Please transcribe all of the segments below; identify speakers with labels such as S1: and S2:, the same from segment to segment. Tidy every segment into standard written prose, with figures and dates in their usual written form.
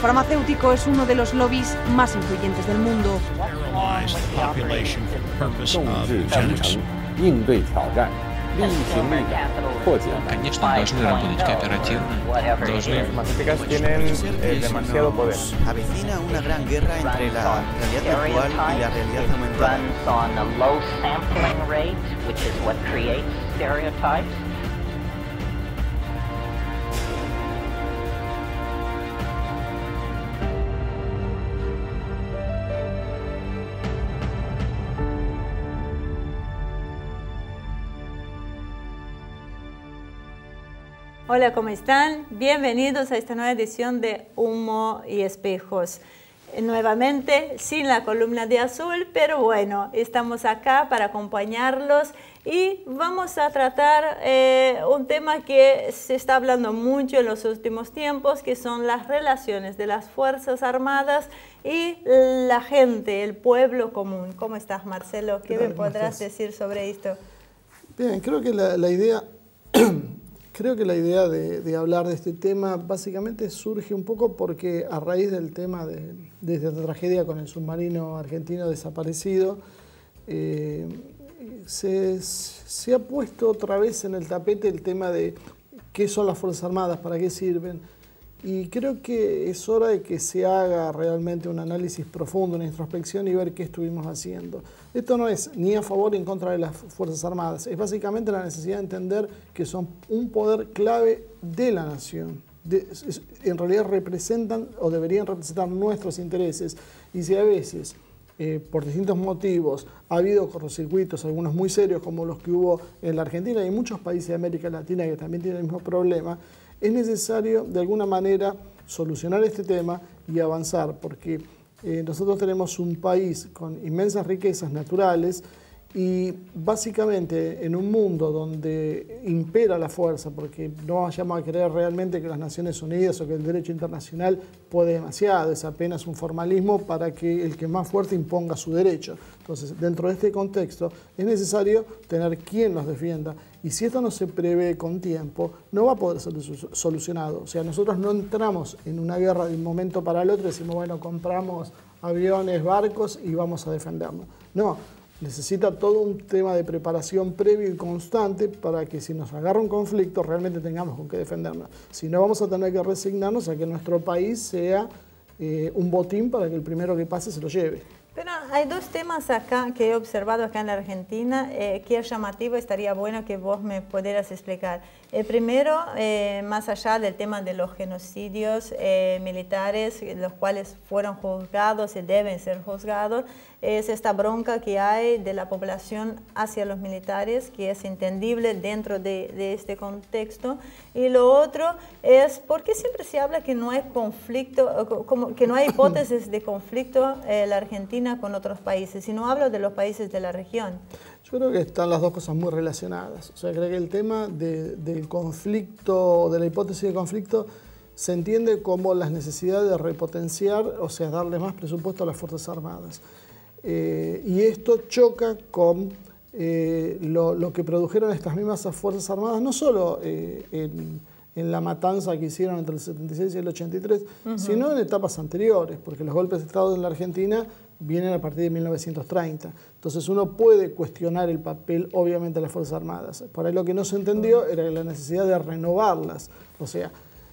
S1: farmacéutico es uno de los lobbies más influyentes del mundo.
S2: Конечно, должны работать кооперативно, должны...
S3: Las farmacéuticas tienen demasiado poder.
S4: Avecina una gran guerra entre la realidad virtual y la realidad aumentada.
S5: Hola, ¿cómo están? Bienvenidos a esta nueva edición de Humo y Espejos. Nuevamente sin la columna de azul, pero bueno, estamos acá para acompañarlos y vamos a tratar un tema que se está hablando mucho en los últimos tiempos, que son las relaciones de las Fuerzas Armadas y la gente, el pueblo común. ¿Cómo estás, Marcelo? ¿Qué me podrás decir sobre esto? Bien, creo que la idea...
S6: Creo que la idea de hablar de este tema básicamente surge un poco porque a raíz del tema de esta tragedia con el submarino argentino desaparecido, se ha puesto otra vez en el tapete el tema de qué son las Fuerzas Armadas, para qué sirven. Y creo que es hora de que se haga realmente un análisis profundo, una introspección y ver qué estuvimos haciendo. Esto no es ni a favor ni en contra de las Fuerzas Armadas, es básicamente la necesidad de entender que son un poder clave de la nación. En realidad representan o deberían representar nuestros intereses. Y si a veces, por distintos motivos, ha habido cortocircuitos, algunos muy serios como los que hubo en la Argentina y en muchos países de América Latina que también tienen el mismo problema, es necesario de alguna manera solucionar este tema y avanzar, porque nosotros tenemos un país con inmensas riquezas naturales y básicamente en un mundo donde impera la fuerza, porque no vayamos a creer realmente que las Naciones Unidas o que el derecho internacional puede demasiado, es apenas un formalismo para que el que más fuerte imponga su derecho. Entonces, dentro de este contexto es necesario tener quien nos defienda. Y si esto no se prevé con tiempo, no va a poder ser solucionado. O sea, nosotros no entramos en una guerra de un momento para el otro y decimos, bueno, compramos aviones, barcos y vamos a defendernos. No, necesita todo un tema de preparación previo y constante para que si nos agarra un conflicto realmente tengamos con qué defendernos. Si no, vamos a tener que resignarnos a que nuestro país sea un botín para que el primero que pase se lo lleve.
S5: Pero hay dos temas acá que he observado acá en la Argentina que es llamativo, estaría bueno que vos me pudieras explicar. Primero, más allá del tema de los genocidios militares, los cuales fueron juzgados y deben ser juzgados, es esta bronca que hay de la población hacia los militares, que es entendible dentro de este contexto. Y lo otro es, ¿por qué siempre se habla que no hay conflicto, que no hay hipótesis de conflicto la Argentina con otros países? Si no hablo de los países de la región.
S6: Yo creo que están las dos cosas muy relacionadas. O sea, creo que el tema del conflicto, de la hipótesis de conflicto, se entiende como la necesidad de repotenciar, o sea, darle más presupuesto a las Fuerzas Armadas. Y esto choca con lo que produjeron estas mismas Fuerzas Armadas, no solo en la matanza que hicieron entre el 76 y el 83, sino en etapas anteriores, porque los golpes de Estado en la Argentina vienen a partir de 1930. Entonces uno puede cuestionar el papel, obviamente, de las Fuerzas Armadas. Por ahí lo que no se entendió era la necesidad de renovarlas. O sea,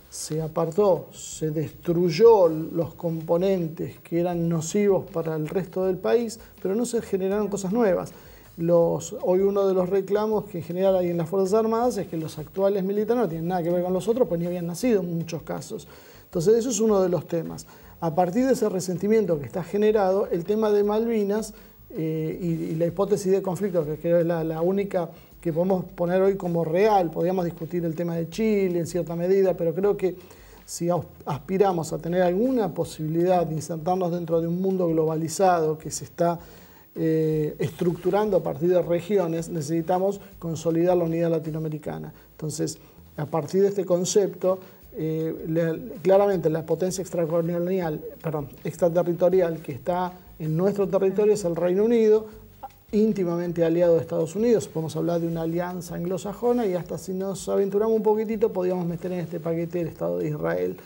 S6: se apartó, se destruyó los componentes que eran nocivos para el resto del país, pero no se generaron cosas nuevas. Hoy uno de los reclamos que en general hay en las Fuerzas Armadas es que los actuales militares no tienen nada que ver con los otros, pues ni habían nacido en muchos casos. Entonces eso es uno de los temas. A partir de ese resentimiento que está generado, el tema de Malvinas y la hipótesis de conflicto, que creo es la única que podemos poner hoy como real, podríamos discutir el tema de Chile en cierta medida, pero creo que si aspiramos a tener alguna posibilidad de insertarnos dentro de un mundo globalizado que se está estructurando a partir de regiones, necesitamos consolidar la unidad latinoamericana. Entonces, a partir de este concepto, claramente la potencia extraterritorial que está en nuestro territorio es el Reino Unido, íntimamente aliado de Estados Unidos. Podemos hablar de una alianza anglosajona y hasta si nos aventuramos un poquitito podríamos meter en este paquete el Estado de Israel.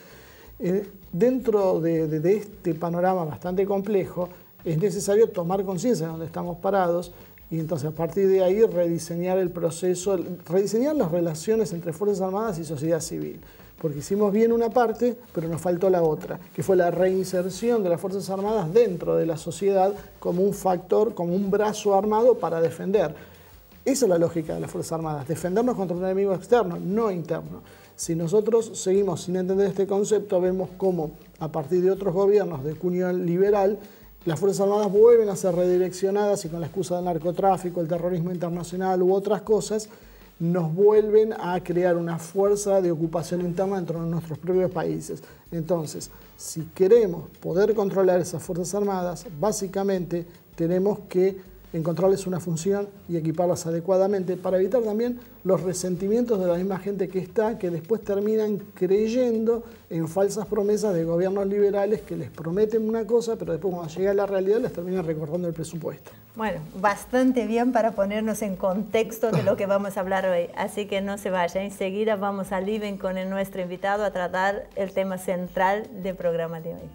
S6: Dentro de este panorama bastante complejo, es necesario tomar conciencia de dónde estamos parados y entonces a partir de ahí rediseñar el proceso, rediseñar las relaciones entre Fuerzas Armadas y sociedad civil. Porque hicimos bien una parte, pero nos faltó la otra, que fue la reinserción de las Fuerzas Armadas dentro de la sociedad como un factor, como un brazo armado para defender. Esa es la lógica de las Fuerzas Armadas, defendernos contra un enemigo externo, no interno. Si nosotros seguimos sin entender este concepto, vemos cómo a partir de otros gobiernos de cuño liberal, las Fuerzas Armadas vuelven a ser redireccionadas y con la excusa del narcotráfico, el terrorismo internacional u otras cosas, nos vuelven a crear una fuerza de ocupación interna dentro de nuestros propios países. Entonces, si queremos poder controlar esas Fuerzas Armadas, básicamente tenemos que encontrarles una función y equiparlas adecuadamente para evitar también los resentimientos de la misma gente que está, que después terminan creyendo en falsas promesas de gobiernos liberales que les prometen una cosa, pero después cuando llega la realidad les terminan recortando el presupuesto.
S5: Bueno, bastante bien para ponernos en contexto de lo que vamos a hablar hoy, así que no se vaya. Enseguida vamos al living con nuestro invitado a tratar el tema central del programa de hoy.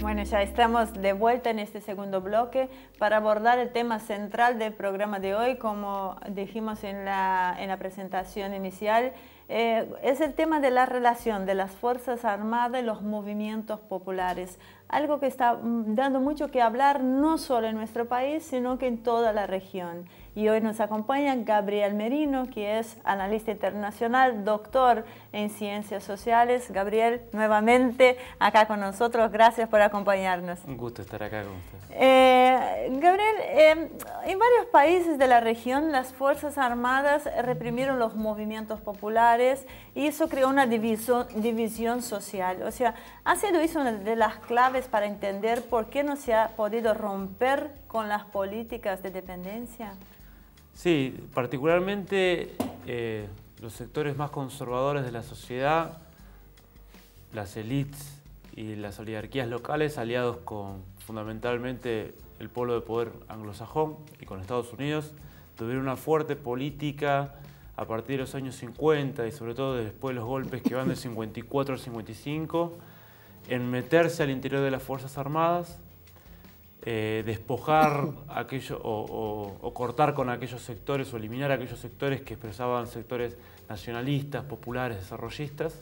S5: Bueno, ya estamos de vuelta en este segundo bloque para abordar el tema central del programa de hoy, como dijimos en la presentación inicial. Es el tema de la relación de las Fuerzas Armadas y los movimientos populares, algo que está dando mucho que hablar no solo en nuestro país, sino que en toda la región. Y hoy nos acompaña Gabriel Merino, que es analista internacional, doctor en ciencias sociales. Gabriel, nuevamente acá con nosotros, gracias por acompañarnos.
S7: Un gusto estar acá con usted.
S5: Gabriel, en varios países de la región las Fuerzas Armadas reprimieron los movimientos populares y eso creó una división social. O sea, ¿ha sido eso una de las claves para entender por qué no se ha podido romper con las políticas de dependencia?
S7: Sí, particularmente los sectores más conservadores de la sociedad, las élites y las oligarquías locales, aliados con fundamentalmente el polo de poder anglosajón y con Estados Unidos, tuvieron una fuerte política a partir de los años 50 y sobre todo después de los golpes que van del 54 al 55, en meterse al interior de las Fuerzas Armadas, despojar aquello o cortar con aquellos sectores o eliminar aquellos sectores que expresaban sectores nacionalistas, populares, desarrollistas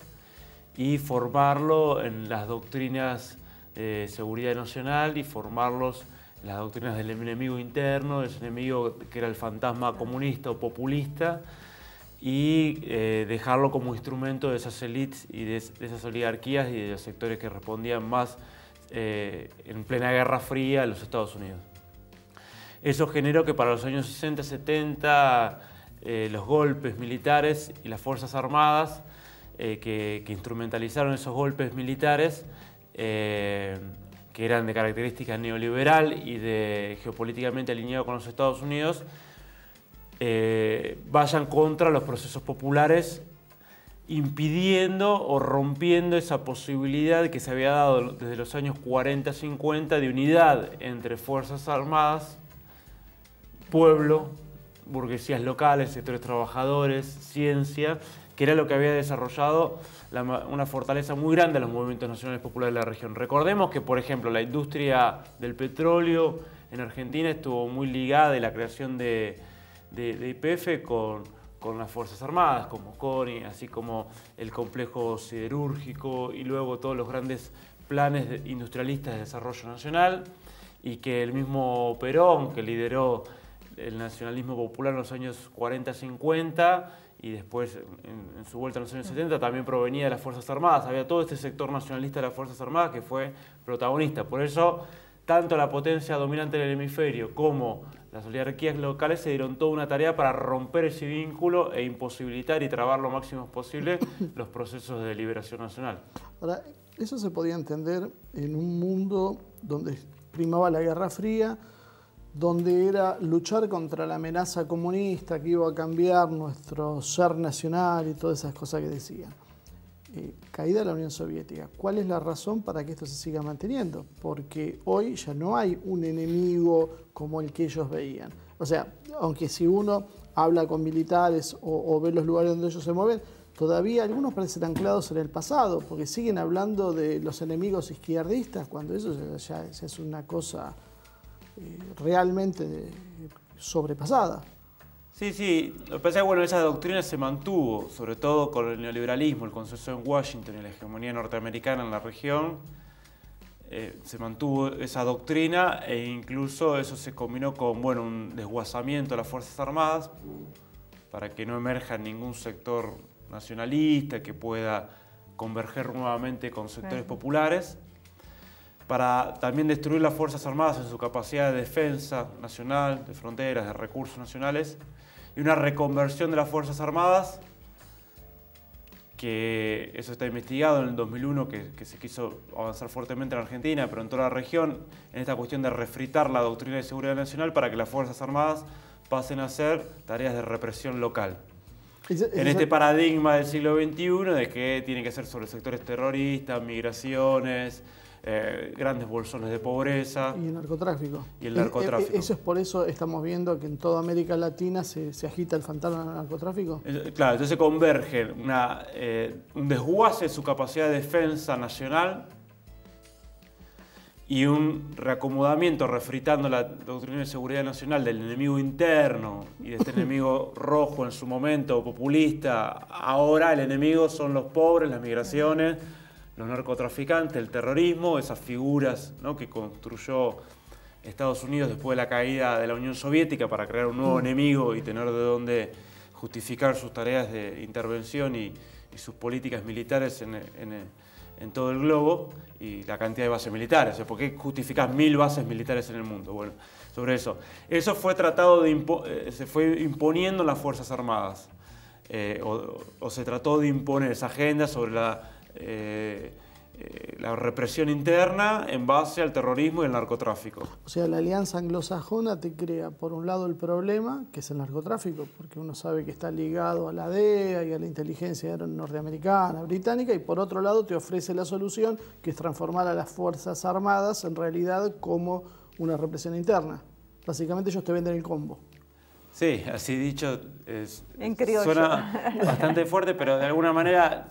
S7: y formarlo en las doctrinas de seguridad nacional y formarlos en las doctrinas del enemigo interno, ese enemigo que era el fantasma comunista o populista y dejarlo como instrumento de esas élites y de esas oligarquías y de los sectores que respondían más en plena Guerra Fría en los Estados Unidos. Eso generó que para los años 60, 70 los golpes militares y las Fuerzas Armadas que instrumentalizaron esos golpes militares que eran de característica neoliberal y de geopolíticamente alineado con los Estados Unidos, vayan contra los procesos populares, impidiendo o rompiendo esa posibilidad que se había dado desde los años 40-50 de unidad entre Fuerzas Armadas, pueblo, burguesías locales, sectores trabajadores, ciencia, que era lo que había desarrollado una fortaleza muy grande a los movimientos nacionales populares de la región. Recordemos que, por ejemplo, la industria del petróleo en Argentina estuvo muy ligada en la creación de YPF con las Fuerzas Armadas, como CONI, así como el complejo siderúrgico y luego todos los grandes planes industrialistas de desarrollo nacional, y que el mismo Perón, que lideró el nacionalismo popular en los años 40-50 y después en su vuelta en los años 70 también provenía de las Fuerzas Armadas. Había todo este sector nacionalista de las Fuerzas Armadas que fue protagonista. Por eso, tanto la potencia dominante del hemisferio como las oligarquías locales se dieron toda una tarea para romper ese vínculo e imposibilitar y trabar lo máximo posible los procesos de liberación nacional.
S6: Ahora, eso se podía entender en un mundo donde primaba la Guerra Fría, donde era luchar contra la amenaza comunista que iba a cambiar nuestro ser nacional y todas esas cosas que decían. caída de la Unión Soviética. ¿Cuál es la razón para que esto se siga manteniendo? Porque hoy ya no hay un enemigo como el que ellos veían. O sea, aunque si uno habla con militares o ve los lugares donde ellos se mueven, todavía algunos parecen anclados en el pasado, porque siguen hablando de los enemigos izquierdistas, cuando eso ya es una cosa realmente sobrepasada.
S7: Sí, sí. Lo que pasa es que bueno, esa doctrina se mantuvo, sobre todo con el neoliberalismo, el consenso en Washington y la hegemonía norteamericana en la región. Se mantuvo esa doctrina e incluso eso se combinó con bueno, un desguazamiento de las Fuerzas Armadas para que no emerja ningún sector nacionalista que pueda converger nuevamente con sectores populares, para también destruir las Fuerzas Armadas en su capacidad de defensa nacional, de fronteras, de recursos nacionales, y una reconversión de las Fuerzas Armadas, que eso está investigado en el 2001, que se quiso avanzar fuertemente en Argentina, pero en toda la región, en esta cuestión de refritar la doctrina de seguridad nacional para que las Fuerzas Armadas pasen a hacer tareas de represión local. En este paradigma del siglo XXI de que tiene que ser sobre sectores terroristas, migraciones, grandes bolsones de pobreza.
S6: Y el narcotráfico.
S7: Y el narcotráfico.
S6: ¿Eso es por eso estamos viendo que en toda América Latina se agita el fantasma del narcotráfico?
S7: Claro, entonces convergen un desguace de su capacidad de defensa nacional y un reacomodamiento, refritando la doctrina de seguridad nacional del enemigo interno y de este enemigo rojo en su momento populista. Ahora el enemigo son los pobres, las migraciones, los narcotraficantes, el terrorismo, esas figuras, ¿no?, que construyó Estados Unidos después de la caída de la Unión Soviética para crear un nuevo enemigo y tener de dónde justificar sus tareas de intervención y sus políticas militares en todo el globo y la cantidad de bases militares. O sea, ¿por qué justificás 1000 bases militares en el mundo? Bueno, sobre eso. Eso fue tratado se fue imponiendo en las Fuerzas Armadas. O se trató de imponer esa agenda sobre la represión interna en base al terrorismo y el narcotráfico.
S6: O sea, la alianza anglosajona te crea, por un lado, el problema, que es el narcotráfico, porque uno sabe que está ligado a la DEA y a la inteligencia norteamericana, británica, y por otro lado te ofrece la solución, que es transformar a las Fuerzas Armadas en realidad como una represión interna. Básicamente ellos te venden el combo.
S7: Sí, así dicho,
S5: en criollo.
S7: Suena bastante fuerte, pero de alguna manera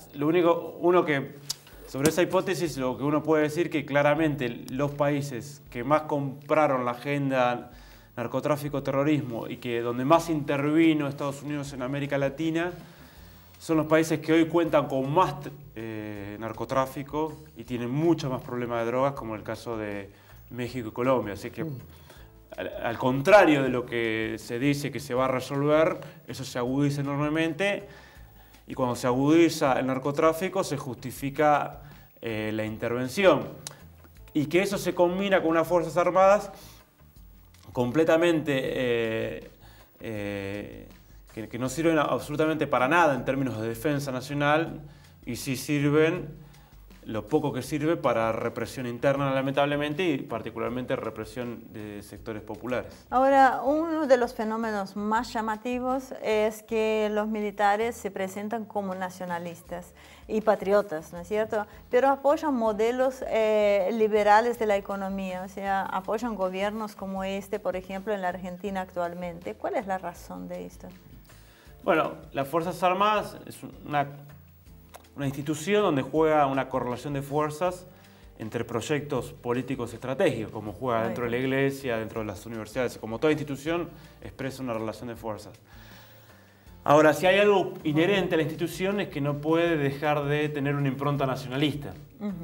S7: sobre esa hipótesis lo que uno puede decir que claramente los países que más compraron la agenda narcotráfico-terrorismo y que donde más intervino Estados Unidos en América Latina son los países que hoy cuentan con más narcotráfico y tienen muchos más problemas de drogas, como el caso de México y Colombia. Así que al contrario de lo que se dice que se va a resolver, eso se agudiza enormemente y cuando se agudiza el narcotráfico se justifica la intervención. Y que eso se combina con unas Fuerzas Armadas completamente que no sirven absolutamente para nada en términos de defensa nacional y sí sirven lo poco que sirve para represión interna, lamentablemente, y particularmente represión de sectores populares.
S5: Ahora, uno de los fenómenos más llamativos es que los militares se presentan como nacionalistas y patriotas, ¿no es cierto? Pero apoyan modelos liberales de la economía, o sea, apoyan gobiernos como este, por ejemplo, en la Argentina actualmente. ¿Cuál es la razón de esto?
S7: Bueno, las Fuerzas Armadas es una institución donde juega una correlación de fuerzas entre proyectos políticos estratégicos, como juega dentro de la iglesia, dentro de las universidades, como toda institución expresa una relación de fuerzas. Ahora, si hay algo inherente a la institución es que no puede dejar de tener una impronta nacionalista,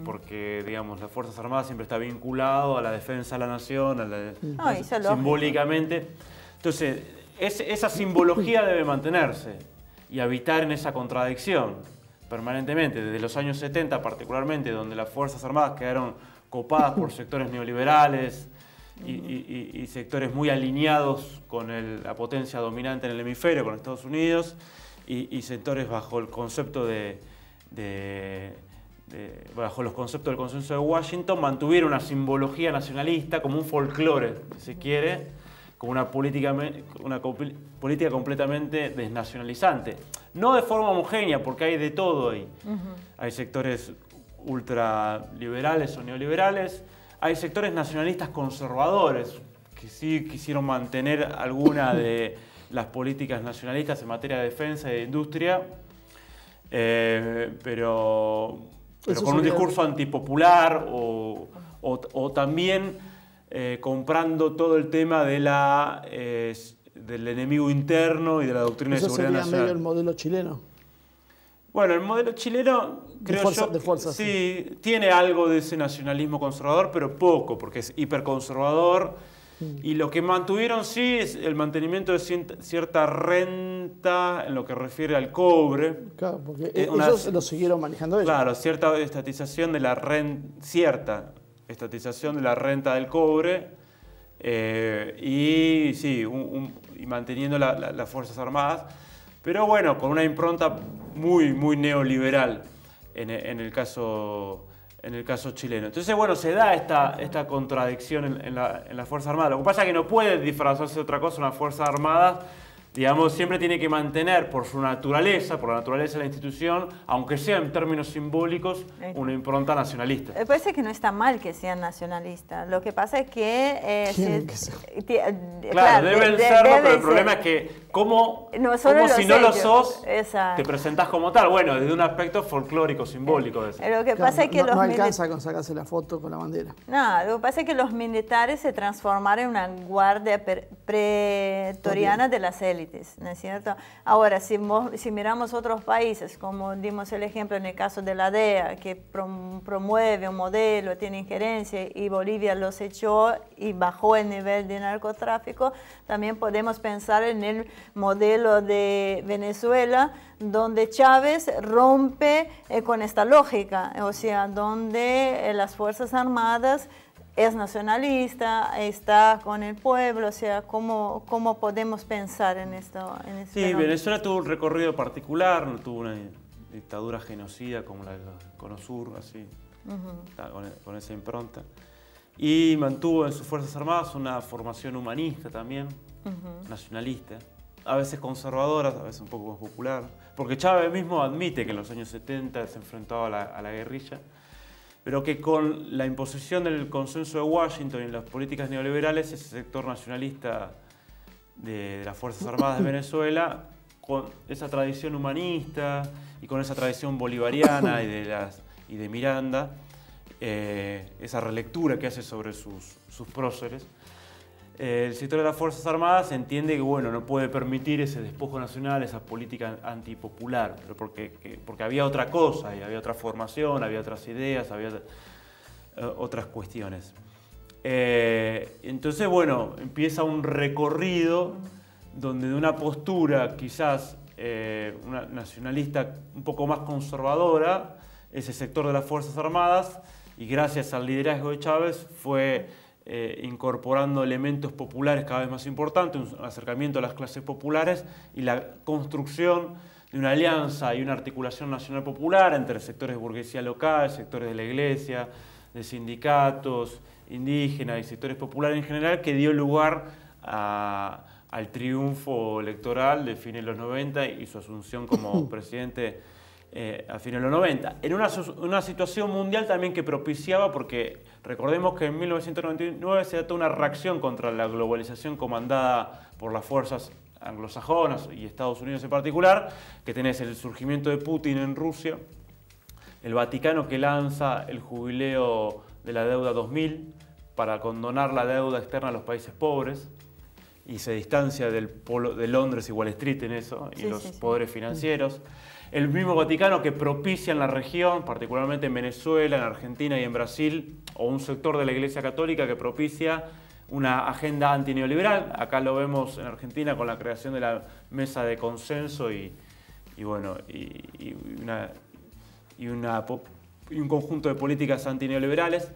S7: porque, digamos, las Fuerzas Armadas siempre está vinculado a la defensa de la nación, simbólicamente. Entonces, esa simbología debe mantenerse y habitar en esa contradicción permanentemente, desde los años 70 particularmente, donde las Fuerzas Armadas quedaron copadas por sectores neoliberales y sectores muy alineados con la potencia dominante en el hemisferio, con Estados Unidos, y sectores bajo el concepto bajo los conceptos del consenso de Washington, mantuvieron una simbología nacionalista como un folclore, si se quiere, como una política completamente desnacionalizante. No de forma homogénea, porque hay de todo ahí. Hay sectores ultraliberales o neoliberales, hay sectores nacionalistas conservadores, que sí quisieron mantener alguna de las políticas nacionalistas en materia de defensa y de industria, pero con un discurso antipopular o también comprando todo el tema de del enemigo interno y de la doctrina de seguridad nacional.
S6: Eso sería medio el modelo chileno.
S7: Bueno, el modelo chileno, creo yo, sí, tiene algo de ese nacionalismo conservador, pero poco, porque es hiperconservador. Y lo que mantuvieron sí es el mantenimiento de cierta renta en lo que refiere al cobre.
S6: Claro, porque ellos lo siguieron manejando ellos.
S7: Claro, cierta estatización de la renta del cobre y sí, y manteniendo las Fuerzas Armadas, pero bueno, con una impronta muy, muy neoliberal en el caso chileno. Entonces, bueno, se da esta contradicción en la Fuerza Armada. Lo que pasa es que no puede disfrazarse de otra cosa una Fuerza Armada, digamos, siempre tiene que mantener por la naturaleza de la institución, aunque sea en términos simbólicos, una impronta nacionalista.
S5: Me parece que no está mal que sean nacionalistas. Lo que pasa es que...
S7: claro, deben serlo, pero el problema es que como si no lo sos, te presentás como tal. Bueno, desde un aspecto folclórico, simbólico.
S5: Lo que pasa es que
S6: no alcanza con sacarse la foto con la bandera.
S5: No, lo que pasa es que los militares se transformaron en una guardia pretoriana de las élites, ¿no es cierto? Ahora, si miramos otros países, como dimos el ejemplo en el caso de la DEA, que promueve un modelo, tiene injerencia, y Bolivia los echó y bajó el nivel de narcotráfico, también podemos pensar en el modelo de Venezuela, donde Chávez rompe con esta lógica, o sea, donde las Fuerzas Armadas es nacionalista, está con el pueblo, o sea, ¿cómo podemos pensar en esto?
S7: Sí, Venezuela tuvo un recorrido particular, no tuvo una dictadura genocida como la de Conosur, así, con esa impronta. Y mantuvo en sus Fuerzas Armadas una formación humanista también, nacionalista, a veces conservadora, a veces un poco más popular, porque Chávez mismo admite que en los años 70 se enfrentaba a la guerrilla, pero que con la imposición del consenso de Washington y las políticas neoliberales, ese sector nacionalista de las Fuerzas Armadas de Venezuela, con esa tradición humanista y con esa tradición bolivariana y de Miranda, esa relectura que hace sobre sus próceres, el sector de las Fuerzas Armadas entiende que bueno, no puede permitir ese despojo nacional, esa política antipopular, pero porque había otra cosa, y había otra formación, había otras ideas, había otras cuestiones. Entonces, bueno, empieza un recorrido donde de una postura quizás una nacionalista un poco más conservadora, ese sector de las Fuerzas Armadas, y gracias al liderazgo de Chávez fue incorporando elementos populares cada vez más importantes, un acercamiento a las clases populares y la construcción de una alianza y una articulación nacional popular entre sectores de burguesía local, sectores de la iglesia, de sindicatos, indígenas y sectores populares en general, que dio lugar al triunfo electoral de fines de los 90 y su asunción como presidente a fines de los 90. En una situación mundial también que propiciaba, porque recordemos que en 1999 se da toda una reacción contra la globalización comandada por las fuerzas anglosajonas y Estados Unidos en particular, que tenés el surgimiento de Putin en Rusia, el Vaticano que lanza el jubileo de la deuda 2000 para condonar la deuda externa a los países pobres, y se distancia del polo de Londres y Wall Street en eso, y los poderes financieros. El mismo Vaticano que propicia en la región, particularmente en Venezuela, en Argentina y en Brasil, o un sector de la Iglesia Católica que propicia una agenda antineoliberal. Acá lo vemos en Argentina con la creación de la mesa de consenso y un conjunto de políticas antineoliberales.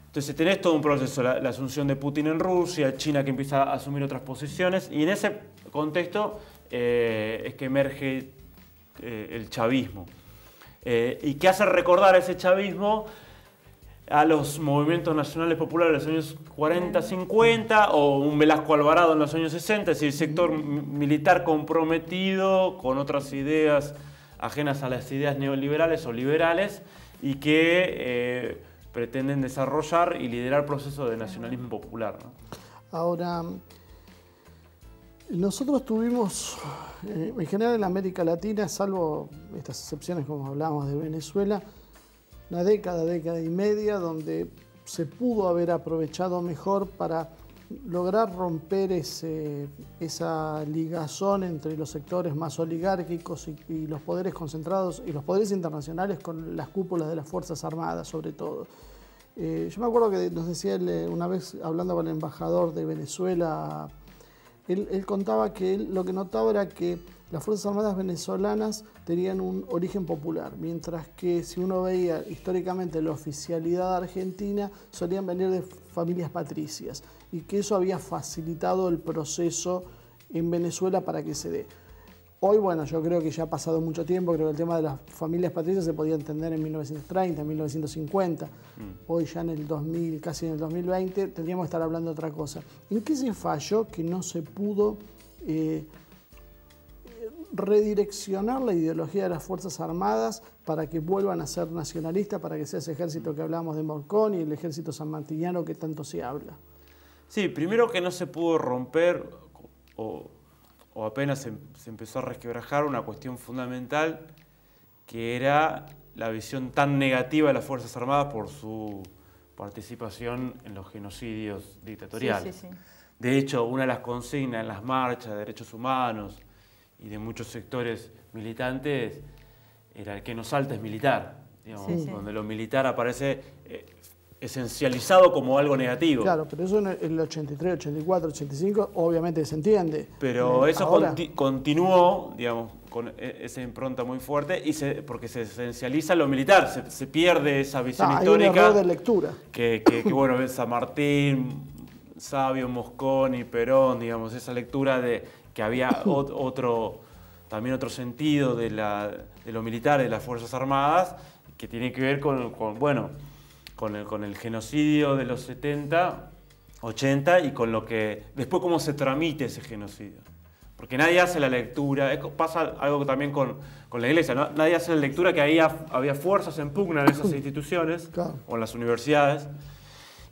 S7: Entonces tenés todo un proceso, la asunción de Putin en Rusia, China que empieza a asumir otras posiciones, y en ese contexto es que emerge el chavismo. Y que hace recordar ese chavismo a los movimientos nacionales populares de los años 40, 50, o un Velasco Alvarado en los años 60, es decir, sector militar comprometido con otras ideas ajenas a las ideas neoliberales o liberales y que pretenden desarrollar y liderar procesos de nacionalismo popular, ¿no?
S6: Ahora, nosotros tuvimos, en general en América Latina, salvo estas excepciones como hablábamos de Venezuela, una década y media donde se pudo haber aprovechado mejor para lograr romper esa ligazón entre los sectores más oligárquicos y los poderes concentrados y los poderes internacionales con las cúpulas de las Fuerzas Armadas, sobre todo. Yo me acuerdo que nos decía él, una vez hablando con el embajador de Venezuela, él contaba que lo que notaba era que las Fuerzas Armadas venezolanas tenían un origen popular, mientras que si uno veía históricamente la oficialidad argentina, solían venir de familias patricias y que eso había facilitado el proceso en Venezuela para que se dé. Hoy, bueno, yo creo que ya ha pasado mucho tiempo, creo que el tema de las familias patricias se podía entender en 1930, en 1950. Hoy ya en el 2000, casi en el 2020, tendríamos que estar hablando de otra cosa. ¿En qué se falló que no se pudo redireccionar la ideología de las Fuerzas Armadas para que vuelvan a ser nacionalistas, para que sea ese ejército que hablamos de Morcón y el ejército sanmartiniano que tanto se habla?
S7: Sí, primero que no se pudo romper o apenas se empezó a resquebrajar una cuestión fundamental que era la visión tan negativa de las Fuerzas Armadas por su participación en los genocidios dictatoriales. Sí. De hecho, una de las consignas en las marchas de derechos humanos y de muchos sectores militantes era el que no salta es militar, digamos, donde lo militar aparece esencializado como algo negativo.
S6: Claro, pero eso en el 83, 84, 85 obviamente se entiende.
S7: Pero eso continuó, digamos, con esa impronta muy fuerte porque se esencializa lo militar, se pierde esa visión histórica.
S6: Hay un error de lectura.
S7: Que bueno, ves San Martín, Sabio, Mosconi, Perón, digamos, esa lectura de que había también otro sentido de lo militar, de las Fuerzas Armadas, que tiene que ver con el genocidio de los 70, 80 y con lo que después cómo se tramite ese genocidio. Porque nadie hace la lectura, pasa algo también con la Iglesia, ¿no? Nadie hace la lectura que ahí había fuerzas en pugna en esas instituciones, o en las universidades,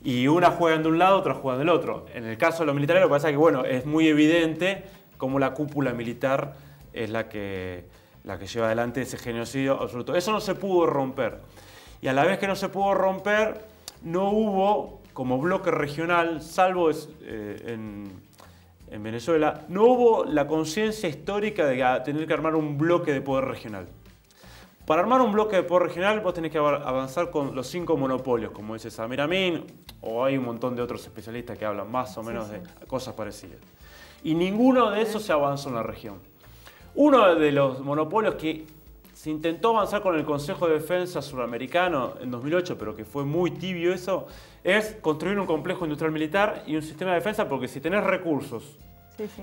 S7: y unas juegan de un lado, otras juegan del otro. En el caso de los militares lo que pasa es que, bueno, es muy evidente cómo la cúpula militar es la que lleva adelante ese genocidio absoluto. Eso no se pudo romper. Y a la vez que no se pudo romper, no hubo, como bloque regional, salvo en Venezuela, no hubo la conciencia histórica de tener que armar un bloque de poder regional. Para armar un bloque de poder regional vos tenés que avanzar con los 5 monopolios, como dice Samir Amin, o hay un montón de otros especialistas que hablan más o menos de cosas parecidas. Y ninguno de esos se avanzó en la región. Uno de los monopolios que se intentó avanzar con el Consejo de Defensa Suramericano en 2008, pero que fue muy tibio eso, es construir un complejo industrial militar y un sistema de defensa, porque si tenés recursos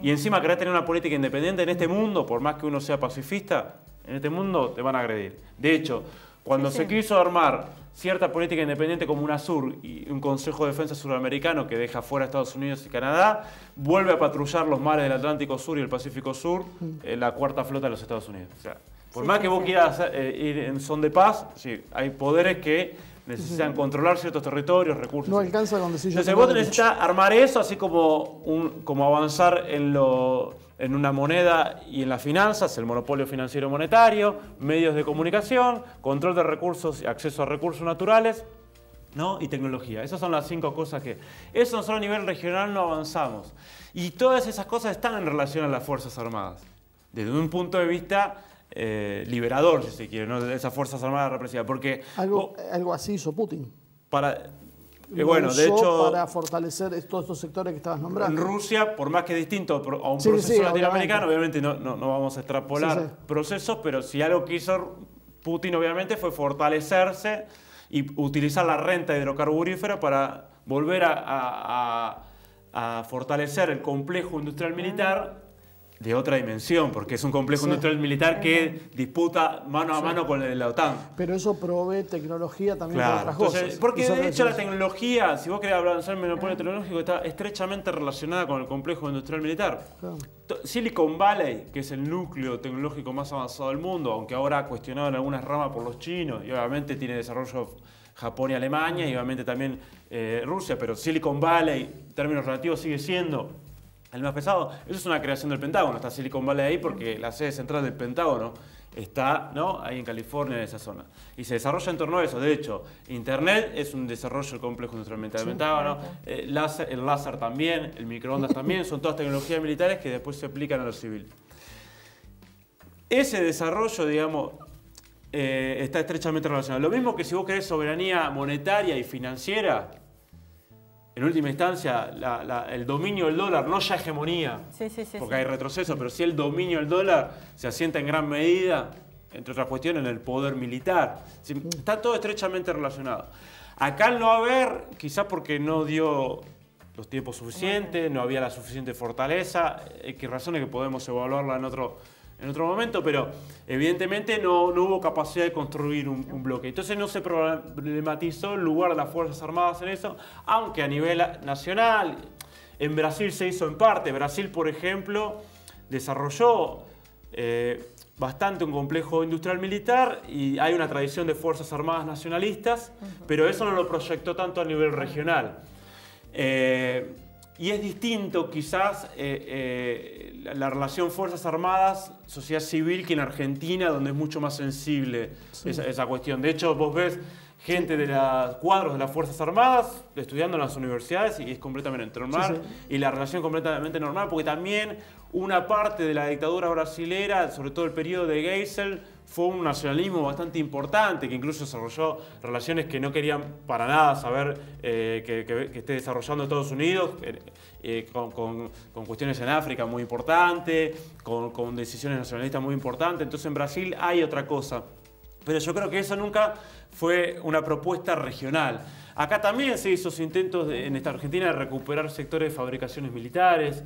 S7: y encima querés tener una política independiente en este mundo, por más que uno sea pacifista, en este mundo te van a agredir. De hecho, cuando se quiso armar cierta política independiente como UNASUR y un Consejo de Defensa Suramericano que deja fuera a Estados Unidos y Canadá, vuelve a patrullar los mares del Atlántico Sur y el Pacífico Sur la cuarta flota de los Estados Unidos. O sea, por más que vos quieras ir en son de paz, hay poderes que necesitan controlar ciertos territorios, recursos.
S6: No alcanza con decir yo.
S7: Entonces vos necesitas armar eso, así como avanzar en una moneda y en las finanzas, el monopolio financiero monetario, medios de comunicación, control de recursos y acceso a recursos naturales, ¿no? Y tecnología. Esas son las 5 cosas que... Eso nosotros a nivel regional no avanzamos. Y todas esas cosas están en relación a las Fuerzas Armadas. Desde un punto de vista liberador, si se quiere, ¿no? De esas Fuerzas Armadas represivas. Porque...
S6: Algo así hizo Putin.
S7: Bueno, de hecho,
S6: para fortalecer todos estos sectores que estabas nombrando.
S7: En Rusia, por más que distinto a un proceso latinoamericano, obviamente no vamos a extrapolar procesos, pero si algo que hizo Putin, obviamente, fue fortalecerse y utilizar la renta hidrocarburífera para volver a fortalecer el complejo industrial militar de otra dimensión, porque es un complejo industrial militar que disputa mano a mano con la OTAN.
S6: Pero eso provee tecnología también para otras cosas.
S7: Porque de hecho la tecnología, si vos querés avanzar en el monopolio tecnológico, está estrechamente relacionada con el complejo industrial militar.
S6: Claro.
S7: Silicon Valley, que es el núcleo tecnológico más avanzado del mundo, aunque ahora cuestionado en algunas ramas por los chinos, y obviamente tiene desarrollo Japón y Alemania, y obviamente también Rusia, pero Silicon Valley, en términos relativos, sigue siendo el más pesado. Eso es una creación del Pentágono. Está Silicon Valley ahí porque la sede central del Pentágono está, ¿no?, ahí en California, en esa zona. Y se desarrolla en torno a eso. De hecho, Internet es un desarrollo del complejo industrial militar del Pentágono. El láser también, el microondas también. Son todas tecnologías militares que después se aplican a lo civil. Ese desarrollo, digamos, está estrechamente relacionado. Lo mismo que si vos querés soberanía monetaria y financiera, en última instancia, el dominio del dólar, no ya hegemonía, porque hay retroceso, pero sí el dominio del dólar se asienta en gran medida, entre otras cuestiones, en el poder militar. Está todo estrechamente relacionado. Acá al no haber, quizás porque no dio los tiempos suficientes, no había la suficiente fortaleza, que razones que podemos evaluarla en otro momento, pero evidentemente no hubo capacidad de construir un bloque. Entonces no se problematizó el lugar de las Fuerzas Armadas en eso, aunque a nivel nacional, en Brasil se hizo en parte. Brasil, por ejemplo, desarrolló bastante un complejo industrial militar y hay una tradición de Fuerzas Armadas nacionalistas, pero eso no lo proyectó tanto a nivel regional. Y es distinto quizás la relación Fuerzas Armadas, sociedad civil, que en Argentina, donde es mucho más sensible esa cuestión. De hecho, vos ves gente de los cuadros de las Fuerzas Armadas estudiando en las universidades y es completamente normal. Y la relación completamente normal, porque también una parte de la dictadura brasilera, sobre todo el periodo de Geisel, fue un nacionalismo bastante importante, que incluso desarrolló relaciones que no querían para nada saber que esté desarrollando Estados Unidos, con cuestiones en África muy importantes, con decisiones nacionalistas muy importantes. Entonces en Brasil hay otra cosa. Pero yo creo que eso nunca fue una propuesta regional. Acá también se hizo intentos en esta Argentina de recuperar sectores de fabricaciones militares,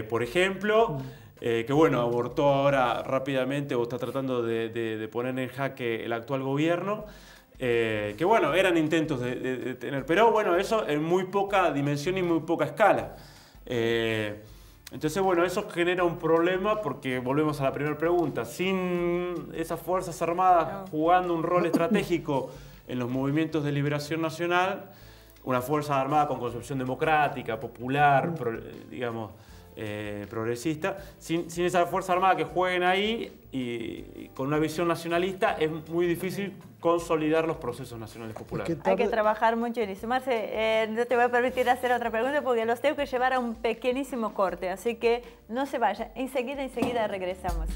S7: por ejemplo, que bueno, abortó ahora rápidamente o está tratando de poner en jaque el actual gobierno, que bueno, eran intentos de tener, pero bueno, eso en muy poca dimensión y muy poca escala. Entonces, bueno, eso genera un problema porque volvemos a la primera pregunta. Sin esas Fuerzas Armadas jugando un rol estratégico en los movimientos de liberación nacional, una Fuerza Armada con concepción democrática, popular, digamos, progresista, sin esa Fuerza Armada que jueguen ahí y con una visión nacionalista, es muy difícil consolidar los procesos nacionales populares.
S5: Hay que trabajar mucho en eso. Marce, no te voy a permitir hacer otra pregunta porque los tengo que llevar a un pequeñísimo corte, así que no se vaya. Enseguida regresamos.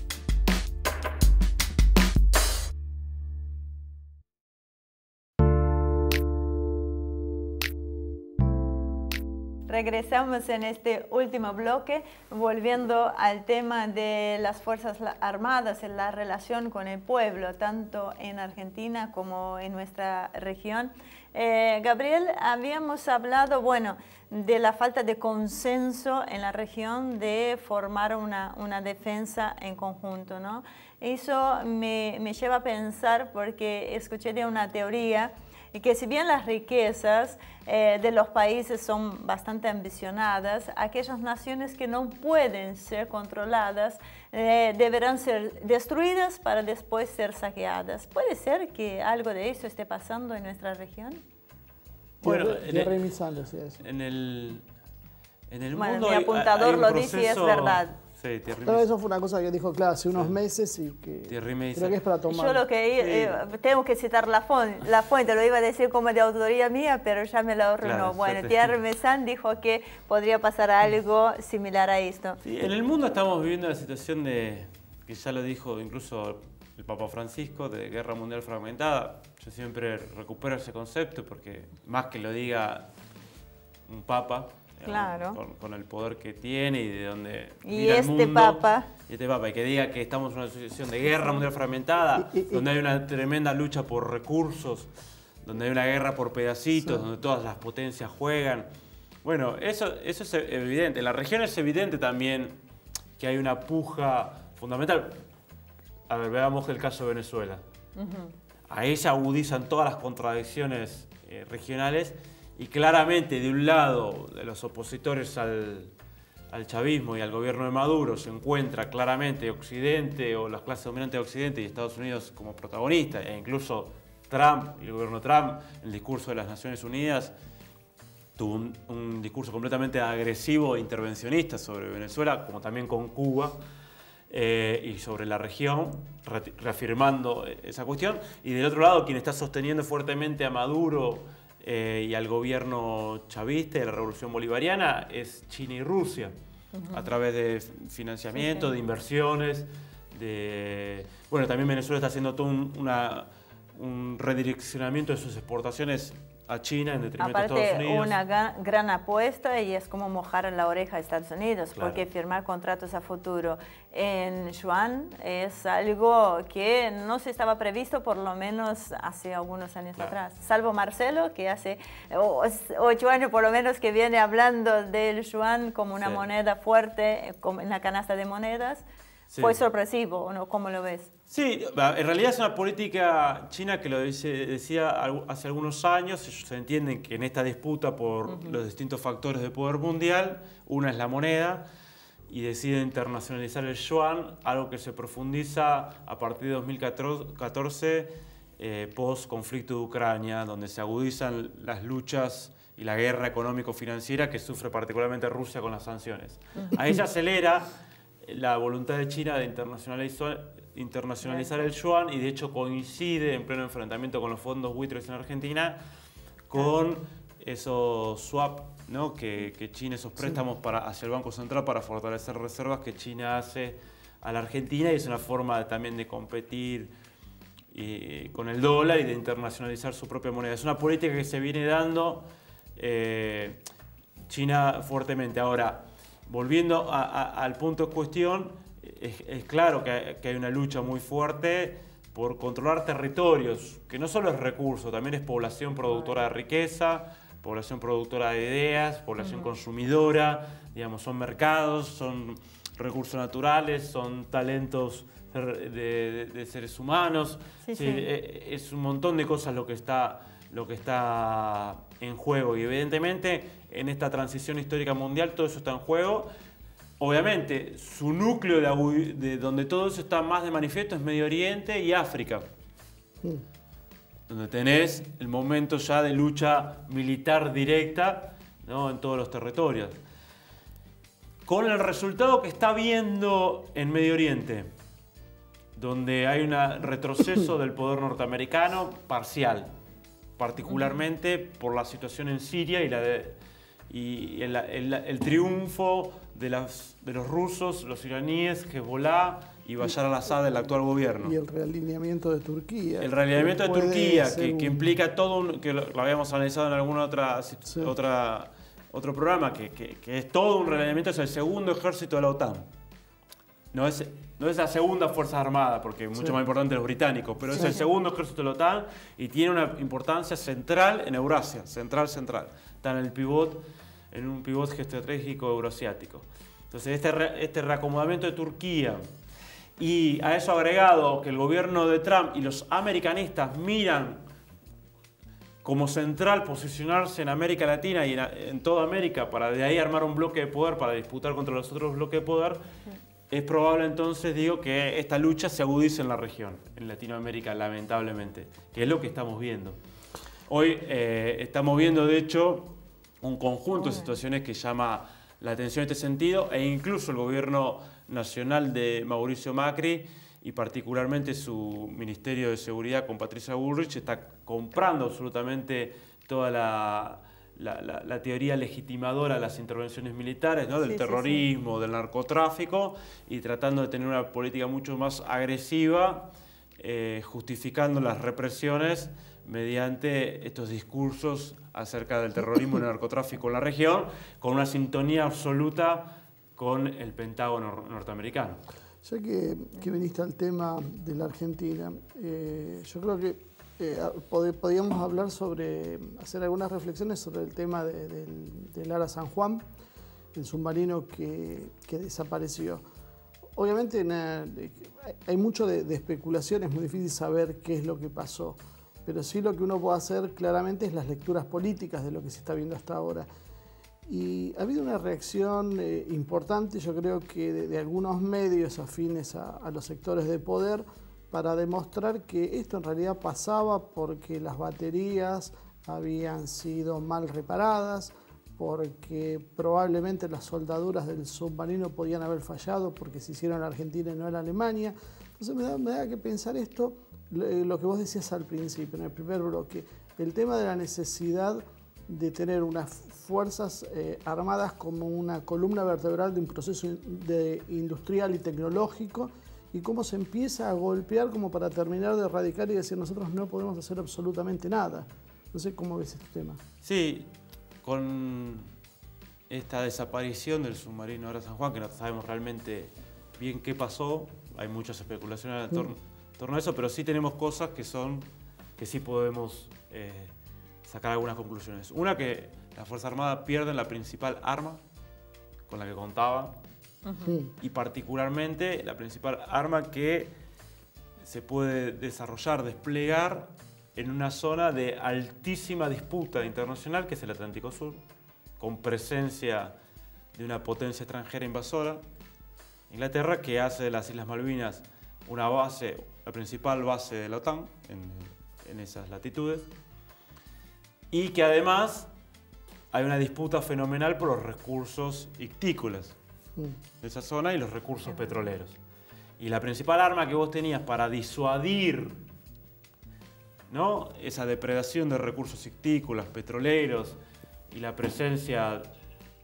S5: Regresamos en este último bloque, volviendo al tema de las Fuerzas Armadas, en la relación con el pueblo, tanto en Argentina como en nuestra región. Gabriel, habíamos hablado, bueno, de la falta de consenso en la región de formar una defensa en conjunto, ¿no? Eso me lleva a pensar, porque escuché de una teoría, y que si bien las riquezas de los países son bastante ambicionadas, aquellas naciones que no pueden ser controladas deberán ser destruidas para después ser saqueadas. ¿Puede ser que algo de eso esté pasando en nuestra región?
S6: Bueno,
S7: en el
S5: bueno,
S7: mundo
S5: mi apuntador lo dice y es verdad.
S6: Sí, pero eso fue una cosa que dijo, claro, hace unos meses y que creo que es para tomar.
S5: Yo lo que tengo que citar la fuente, lo iba a decir como de autoría mía, pero ya me lo arruinó. Claro, bueno, Thierry Meyssan dijo que podría pasar algo similar a esto.
S7: Sí, en el mundo estamos viviendo la situación de, que ya lo dijo incluso el Papa Francisco, de guerra mundial fragmentada. Yo siempre recupero ese concepto porque más que lo diga un Papa,
S5: claro,
S7: con el poder que tiene y de donde
S5: y este Papa,
S7: y que diga que estamos en una situación de guerra mundial fragmentada, donde hay una tremenda lucha por recursos, donde hay una guerra por pedacitos, donde todas las potencias juegan. Bueno, eso es evidente. En la región es evidente también que hay una puja fundamental. A ver, veamos el caso de Venezuela. Ahí se agudizan todas las contradicciones regionales y claramente de un lado de los opositores al chavismo y al gobierno de Maduro se encuentra claramente Occidente o las clases dominantes de Occidente y Estados Unidos como protagonistas, e incluso Trump y el gobierno de Trump, el discurso de las Naciones Unidas, tuvo un discurso completamente agresivo e intervencionista sobre Venezuela, como también con Cuba, y sobre la región, reafirmando esa cuestión. Y del otro lado, quien está sosteniendo fuertemente a Maduro y al gobierno chavista y a la revolución bolivariana es China y Rusia, a través de financiamiento, de inversiones, bueno, también Venezuela está haciendo todo un redireccionamiento de sus exportaciones a China en detrimento de Estados Unidos.
S5: Una gran apuesta y es como mojar la oreja a Estados Unidos, porque firmar contratos a futuro en yuan es algo que no se estaba previsto por lo menos hace algunos años atrás. Salvo Marcelo, que hace 8 años por lo menos que viene hablando del yuan como una moneda fuerte en la canasta de monedas. ¿Fue sorpresivo o no? ¿Cómo lo ves?
S7: Sí, en realidad es una política china que lo decía hace algunos años. Ellos se entienden que en esta disputa por los distintos factores de poder mundial, una es la moneda, y deciden internacionalizar el yuan, algo que se profundiza a partir de 2014, post-conflicto de Ucrania, donde se agudizan las luchas y la guerra económico-financiera que sufre particularmente Rusia con las sanciones. Ahí se acelera la voluntad de China de internacionalizar el yuan, y de hecho coincide en pleno enfrentamiento con los fondos buitres en Argentina con esos swap, ¿no? que China, esos préstamos hacia el Banco Central para fortalecer reservas que China hace a la Argentina, y es una forma también de competir con el dólar y de internacionalizar su propia moneda. Es una política que se viene dando China fuertemente. Ahora, volviendo al punto de cuestión, es claro que hay una lucha muy fuerte por controlar territorios, que no solo es recurso, también es población productora de riqueza, población productora de ideas, población consumidora, digamos, son mercados, son recursos naturales, son talentos de seres humanos. Es un montón de cosas lo que está en juego, y evidentemente en esta transición histórica mundial todo eso está en juego. Obviamente su núcleo de donde todo eso está más de manifiesto es Medio Oriente y África, donde tenés el momento ya de lucha militar directa, ¿no? En todos los territorios, con el resultado que está viendo en Medio Oriente, donde hay un retroceso del poder norteamericano parcial, particularmente por la situación en Siria y el triunfo de los rusos, los iraníes, Hezbollah y Bashar al-Assad del actual gobierno.
S6: Y el realineamiento de Turquía.
S7: El realineamiento de Turquía, que implica todo que lo habíamos analizado en algún otro programa, que es todo un realineamiento, es el segundo ejército de la OTAN. No es la segunda Fuerza Armada, porque es mucho más importante los británicos, pero es el segundo ejército de la OTAN y tiene una importancia central en Eurasia, central. Está en un pivot geoestratégico euroasiático. Entonces este reacomodamiento de Turquía, y a eso agregado que el gobierno de Trump y los americanistas miran como central posicionarse en América Latina y en toda América para de ahí armar un bloque de poder para disputar contra los otros bloques de poder, es probable entonces, digo, que esta lucha se agudice en la región, en Latinoamérica, lamentablemente, que es lo que estamos viendo. Hoy estamos viendo, de hecho, un conjunto de situaciones que llama la atención en este sentido, e incluso el gobierno nacional de Mauricio Macri y particularmente su Ministerio de Seguridad con Patricia Bullrich está comprando absolutamente toda la teoría legitimadora de las intervenciones militares, ¿no? Del terrorismo, del narcotráfico, y tratando de tener una política mucho más agresiva, justificando las represiones mediante estos discursos acerca del terrorismo y el narcotráfico en la región, con una sintonía absoluta con el Pentágono norteamericano.
S6: Ya que viniste al tema de la Argentina, yo creo que podríamos hablar hacer algunas reflexiones sobre el tema del Ara San Juan, el submarino que desapareció. obviamente hay mucho de especulación, es muy difícil saber qué es lo que pasó, pero sí lo que uno puede hacer claramente es las lecturas políticas de lo que se está viendo hasta ahora. Y ha habido una reacción importante, yo creo que de algunos medios afines a los sectores de poder, para demostrar que esto en realidad pasaba porque las baterías habían sido mal reparadas, porque probablemente las soldaduras del submarino podían haber fallado porque se hicieron en Argentina y no en Alemania. Entonces me da que pensar esto, lo que vos decías al principio, en el primer bloque, el tema de la necesidad de tener unas fuerzas armadas como una columna vertebral de un proceso industrial y tecnológico, y cómo se empieza a golpear como para terminar de erradicar y decir nosotros no podemos hacer absolutamente nada. No sé cómo ves este tema.
S7: Sí, con esta desaparición del submarino Ara San Juan, que no sabemos realmente bien qué pasó, hay muchas especulaciones en torno a eso, pero sí tenemos cosas que sí podemos sacar algunas conclusiones. Una, que las Fuerzas Armadas pierden la principal arma con la que contaban, y particularmente la principal arma que se puede desarrollar, desplegar en una zona de altísima disputa internacional, que es el Atlántico Sur, con presencia de una potencia extranjera invasora, Inglaterra, que hace de las Islas Malvinas una base, la principal base de la OTAN en esas latitudes, y que además hay una disputa fenomenal por los recursos ictícolas de esa zona y los recursos petroleros. Y la principal arma que vos tenías para disuadir, ¿no?, esa depredación de recursos ictícolas, petroleros y la presencia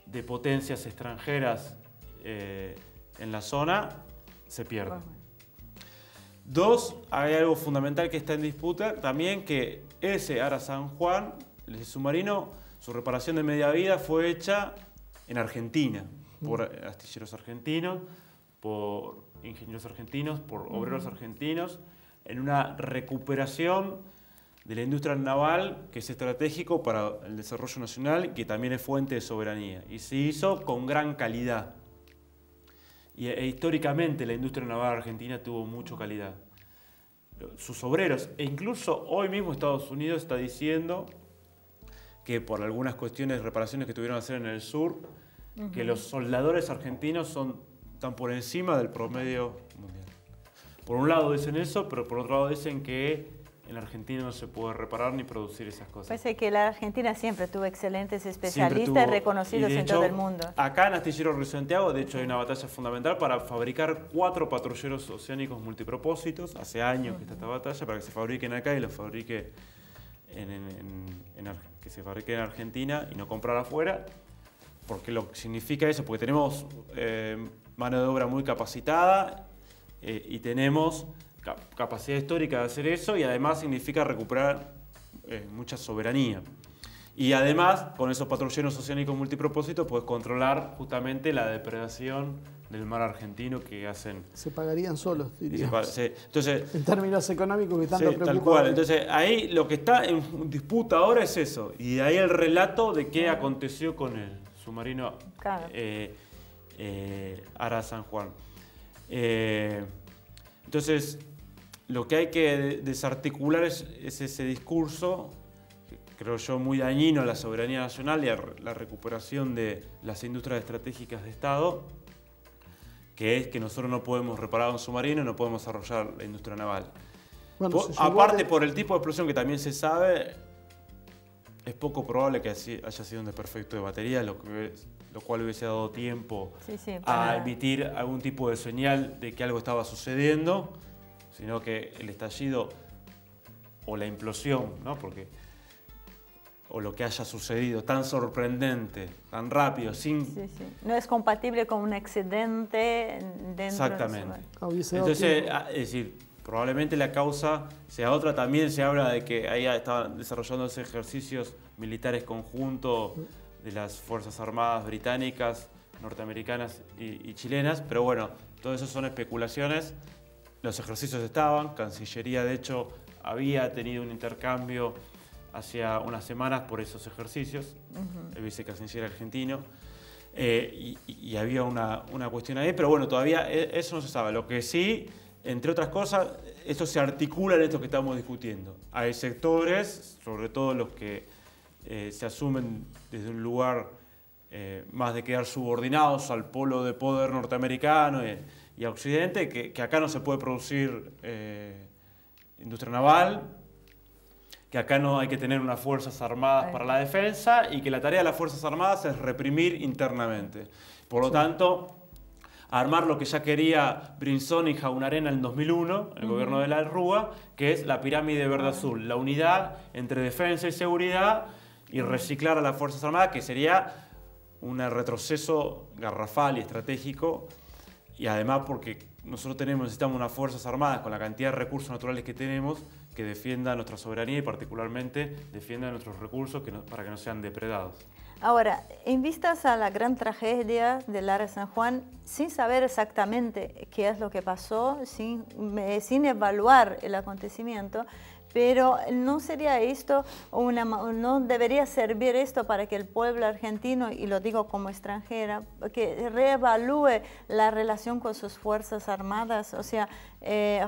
S7: de potencias extranjeras en la zona, se pierde. Dos, hay algo fundamental que está en disputa también, que ese Ara San Juan, el submarino, su reparación de media vida fue hecha en Argentina, por astilleros argentinos, por ingenieros argentinos, por obreros argentinos, en una recuperación de la industria naval que es estratégico para el desarrollo nacional y que también es fuente de soberanía. Y se hizo con gran calidad. E históricamente la industria naval argentina tuvo mucha calidad. Sus obreros, e incluso hoy mismo Estados Unidos está diciendo que por algunas cuestiones, reparaciones que tuvieron que hacer en el sur, que los soldadores argentinos están por encima del promedio mundial. Por un lado dicen eso, pero por otro lado dicen que en Argentina no se puede reparar ni producir esas cosas.
S5: Parece que la Argentina siempre tuvo excelentes especialistas reconocidos en todo el mundo.
S7: Acá en Astilleros Río Santiago, de hecho, hay una batalla fundamental para fabricar 4 patrulleros oceánicos multipropósitos. Hace años que está esta batalla, para que se fabriquen acá y los fabrique que se fabrique en Argentina y no comprar afuera. Porque lo que significa eso, porque tenemos mano de obra muy capacitada y tenemos capacidad histórica de hacer eso, y además significa recuperar mucha soberanía. Y además, con esos patrulleros oceánicos multipropósitos, puedes controlar justamente la depredación del mar argentino que hacen.
S6: Se pagarían solos, diría.
S7: Entonces,
S6: en términos económicos que tanto preocupan.
S7: Tal cual. Entonces, ahí lo que está en disputa ahora es eso. Y de ahí el relato de qué aconteció con el submarino Ara San Juan. Entonces, lo que hay que desarticular es ese discurso, que creo yo muy dañino a la soberanía nacional y a la recuperación de las industrias estratégicas de Estado, que es que nosotros no podemos reparar un submarino, no podemos desarrollar la industria naval. Bueno, aparte, por el tipo de explosión que también se sabe, es poco probable que haya sido un desperfecto de batería, lo cual hubiese dado tiempo a emitir algún tipo de señal de que algo estaba sucediendo, sino que el estallido o la implosión, ¿no? O lo que haya sucedido tan sorprendente, tan rápido, sin...
S5: No es compatible con un accidente dentro.
S7: Exactamente. Entonces, es decir, probablemente la causa sea otra. También se habla de que ahí estaban desarrollándose ejercicios militares conjuntos de las Fuerzas Armadas británicas, norteamericanas y chilenas, pero bueno, todo eso son especulaciones. Los ejercicios estaban, Cancillería de hecho había tenido un intercambio hacía unas semanas por esos ejercicios, el vicecanciller argentino. y había una cuestión ahí, pero bueno, todavía eso no se sabe. Lo que sí, entre otras cosas, esto se articula en esto que estamos discutiendo. Hay sectores, sobre todo los que se asumen desde un lugar más de quedar subordinados al polo de poder norteamericano y a Occidente, que acá no se puede producir industria naval, que acá no hay que tener unas fuerzas armadas para la defensa y que la tarea de las fuerzas armadas es reprimir internamente. Por lo tanto, armar lo que ya quería Brinzón y Jaunarena en el 2001, el gobierno de la Rúa, que es la pirámide verde-azul, la unidad entre defensa y seguridad y reciclar a las fuerzas armadas, que sería un retroceso garrafal y estratégico, y además porque nosotros necesitamos unas fuerzas armadas con la cantidad de recursos naturales que tenemos que defiendan nuestra soberanía y particularmente defiendan nuestros recursos para que no sean depredados.
S5: Ahora, en vistas a la gran tragedia del área San Juan, sin saber exactamente qué es lo que pasó, sin evaluar el acontecimiento, pero ¿no sería esto no debería servir esto para que el pueblo argentino, y lo digo como extranjera, que reevalúe la relación con sus fuerzas armadas? O sea,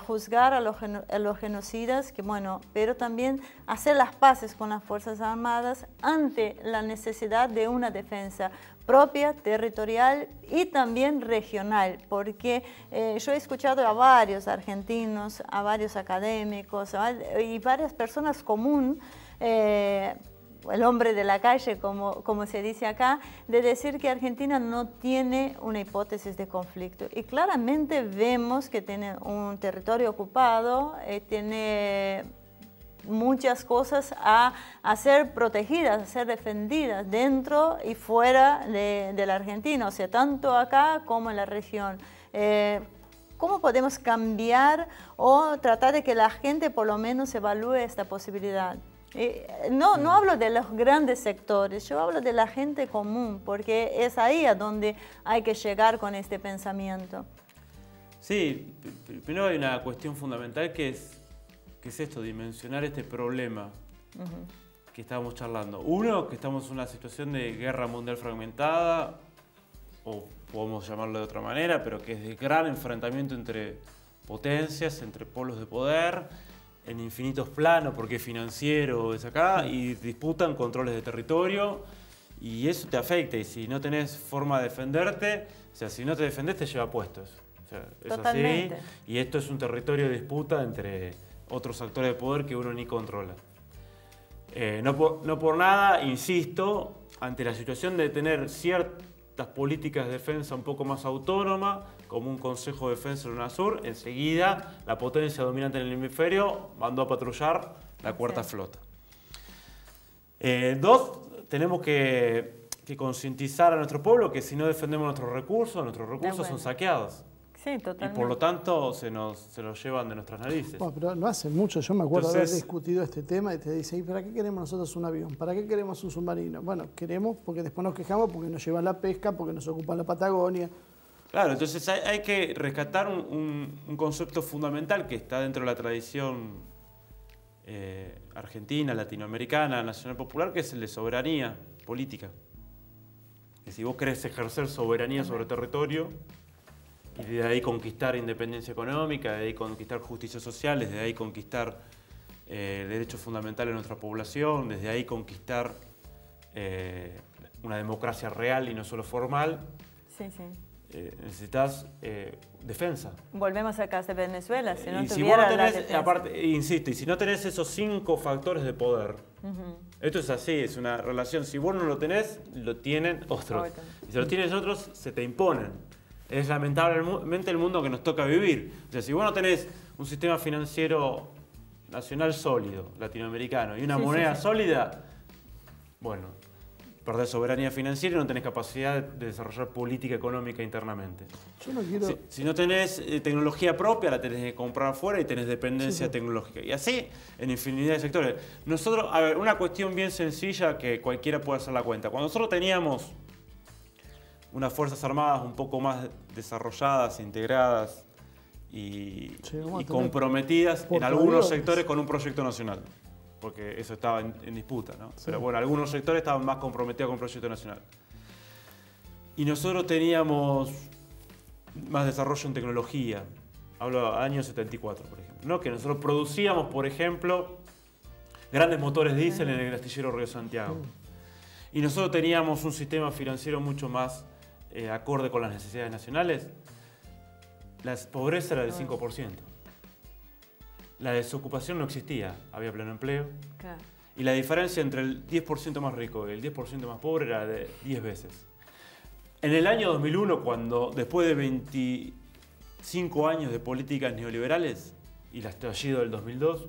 S5: juzgar a los genocidas, que bueno, pero también hacer las paces con las fuerzas armadas ante la necesidad de una defensa propia, territorial y también regional, porque yo he escuchado a varios argentinos, a varios académicos y varias personas comunes, el hombre de la calle, como se dice acá, de decir que Argentina no tiene una hipótesis de conflicto. Y claramente vemos que tiene un territorio ocupado, tiene muchas cosas a ser protegidas, a ser defendidas dentro y fuera de la Argentina, o sea, tanto acá como en la región. ¿Cómo podemos cambiar o tratar de que la gente por lo menos evalúe esta posibilidad? No hablo de los grandes sectores, yo hablo de la gente común, porque es ahí a donde hay que llegar con este pensamiento.
S7: Sí, primero hay una cuestión fundamental que es esto, dimensionar este problema que estábamos charlando. Uno, que estamos en una situación de guerra mundial fragmentada, o podemos llamarlo de otra manera, pero que es de gran enfrentamiento entre potencias, entre polos de poder, en infinitos planos, porque es financiero, es acá, y disputan controles de territorio, y eso te afecta, y si no tenés forma de defenderte, o sea, si no te defendés te lleva puestos. O sea, es
S5: Totalmente.
S7: así, y esto es un territorio de disputa entre otros actores de poder que uno ni controla. No por nada, insisto, ante la situación de tener ciertas políticas de defensa un poco más autónomas, como un Consejo de Defensa de UNASUR, enseguida la potencia dominante en el hemisferio mandó a patrullar la Cuarta Flota. Dos, tenemos que concientizar a nuestro pueblo que si no defendemos nuestros recursos son saqueados.
S5: Sí, totalmente.
S7: Y por lo tanto se los llevan de nuestras narices.
S6: Bueno, pero no hace mucho, yo me acuerdo haber
S7: Entonces,
S6: discutido este tema y te dice, ¿y para qué queremos nosotros un avión? ¿Para qué queremos un submarino? Bueno, queremos porque después nos quejamos porque nos llevan la pesca, porque nos ocupan la Patagonia.
S7: Claro, entonces hay que rescatar un concepto fundamental que está dentro de la tradición argentina, latinoamericana, nacional popular, que es el de soberanía política. Que si vos querés ejercer soberanía sobre territorio, y de ahí conquistar independencia económica, de ahí conquistar justicia social, desde ahí conquistar derechos fundamentales de nuestra población, desde ahí conquistar una democracia real y no solo formal,
S5: Sí, sí.
S7: necesitas defensa.
S5: Volvemos al caso de Venezuela, si no
S7: Y si vos
S5: tuviera
S7: no
S5: la
S7: tenés,
S5: defensa.
S7: aparte, insisto, y si no tenés esos 5 factores de poder, esto es así, es una relación, si vos no lo tenés, lo tienen otros. Y si lo tienen otros, se te imponen. Es lamentablemente el mundo que nos toca vivir. O sea, si vos no tenés un sistema financiero nacional sólido, latinoamericano, y una moneda sólida, bueno, perdés soberanía financiera y no tenés capacidad de desarrollar política económica internamente.
S6: Yo no quiero...
S7: Si no tenés tecnología propia, la tenés que comprar afuera y tenés dependencia tecnológica. Y así en infinidad de sectores. Nosotros, a ver, una cuestión bien sencilla que cualquiera puede hacer la cuenta. Cuando nosotros teníamos unas Fuerzas Armadas un poco más desarrolladas, integradas y comprometidas en algunos sectores con un proyecto nacional, porque eso estaba en disputa, ¿no? Pero bueno, algunos sectores estaban más comprometidos con un proyecto nacional. Y nosotros teníamos más desarrollo en tecnología. Hablo año 74, por ejemplo, ¿no? Que nosotros producíamos, por ejemplo, grandes motores diésel en el astillero Río Santiago. Y nosotros teníamos un sistema financiero mucho más acorde con las necesidades nacionales. La pobreza era del 5%. La desocupación no existía, había pleno empleo.
S5: Claro.
S7: Y la diferencia entre el 10% más rico y el 10% más pobre era de 10 veces. En el año 2001, cuando después de 25 años de políticas neoliberales y el estallido del 2002,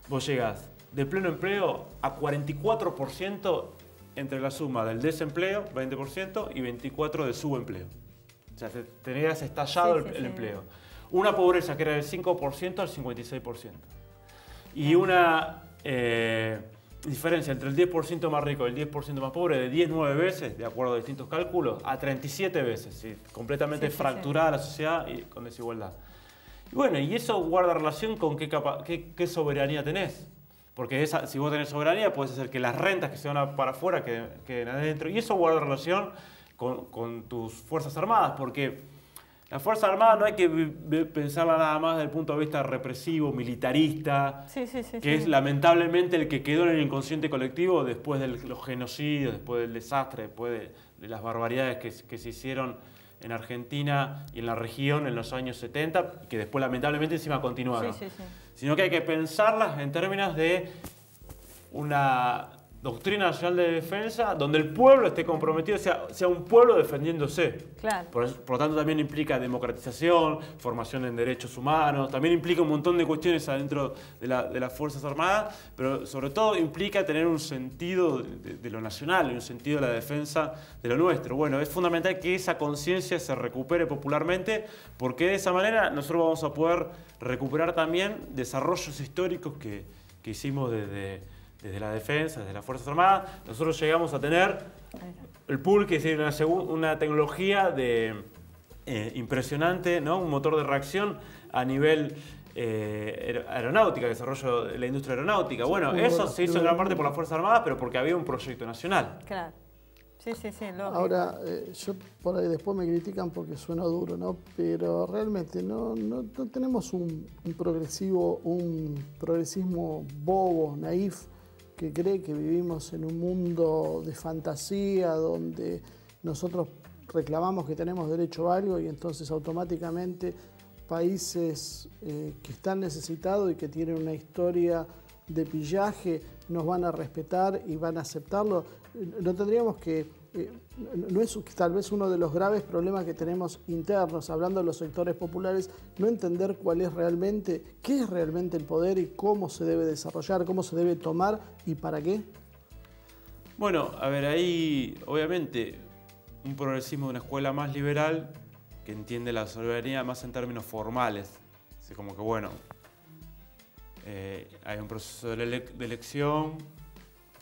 S7: vos llegás de pleno empleo a 44% entre la suma del desempleo, 20%, y 24% del subempleo. O sea, tenías estallado el empleo. Una pobreza que era del 5% al 56%. Y una diferencia entre el 10% más rico y el 10% más pobre de 19 veces, de acuerdo a distintos cálculos, a 37 veces. ¿Sí? Completamente fracturada la sociedad y con desigualdad. Y bueno, y eso guarda relación con qué soberanía tenés. Porque si vos tenés soberanía, puedes hacer que las rentas que se van para afuera queden adentro. Y eso guarda relación con tus Fuerzas Armadas, porque la Fuerza Armada no hay que pensarla nada más desde el punto de vista represivo, militarista, que es lamentablemente el que quedó en el inconsciente colectivo después de los genocidios, después del desastre, después de las barbaridades que se hicieron en Argentina y en la región en los años 70, que después lamentablemente encima continuaron. Sino que hay que pensarlas en términos de una doctrina nacional de defensa donde el pueblo esté comprometido, sea un pueblo defendiéndose.
S5: Claro.
S7: Por lo tanto, también implica democratización, formación en derechos humanos, también implica un montón de cuestiones adentro de las Fuerzas Armadas, pero sobre todo implica tener un sentido de lo nacional, un sentido de la defensa de lo nuestro. Bueno, es fundamental que esa conciencia se recupere popularmente, porque de esa manera nosotros vamos a poder recuperar también desarrollos históricos que hicimos desde la defensa, desde las Fuerzas Armadas. Nosotros llegamos a tener el PUL, que es una tecnología impresionante, ¿no? Un motor de reacción a nivel aeronáutica, desarrollo de la industria aeronáutica. Bueno, eso se hizo en gran parte por las Fuerzas Armadas, pero porque había un proyecto nacional.
S5: Claro. Sí, lógico.
S6: Ahora, yo por ahí después me critican porque suena duro, ¿no? Pero realmente no tenemos un progresismo bobo, naif, que cree que vivimos en un mundo de fantasía donde nosotros reclamamos que tenemos derecho a algo y entonces automáticamente países que están necesitados y que tienen una historia de pillaje nos van a respetar y van a aceptarlo. No tendríamos que... no es tal vez uno de los graves problemas que tenemos internos, hablando de los sectores populares, no entender qué es realmente el poder y cómo se debe desarrollar, cómo se debe tomar y para qué.
S7: Bueno, a ver, ahí obviamente un progresismo de una escuela más liberal que entiende la soberanía más en términos formales. Así como que, bueno, hay un proceso de elección,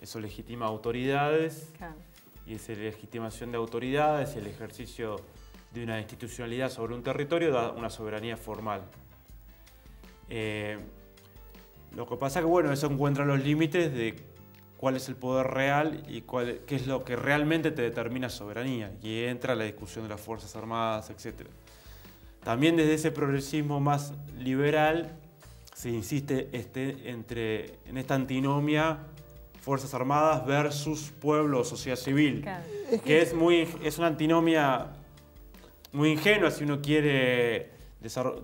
S7: eso legitima autoridades.
S5: Claro.
S7: Y esa legitimación de autoridades y el ejercicio de una institucionalidad sobre un territorio da una soberanía formal. Lo que pasa es que, bueno, eso encuentra los límites de cuál es el poder real y qué es lo que realmente te determina soberanía. Y entra la discusión de las Fuerzas Armadas, etc. También desde ese progresismo más liberal se insiste en esta antinomia Fuerzas Armadas versus pueblo o sociedad civil, claro. Que es una antinomia muy ingenua si uno quiere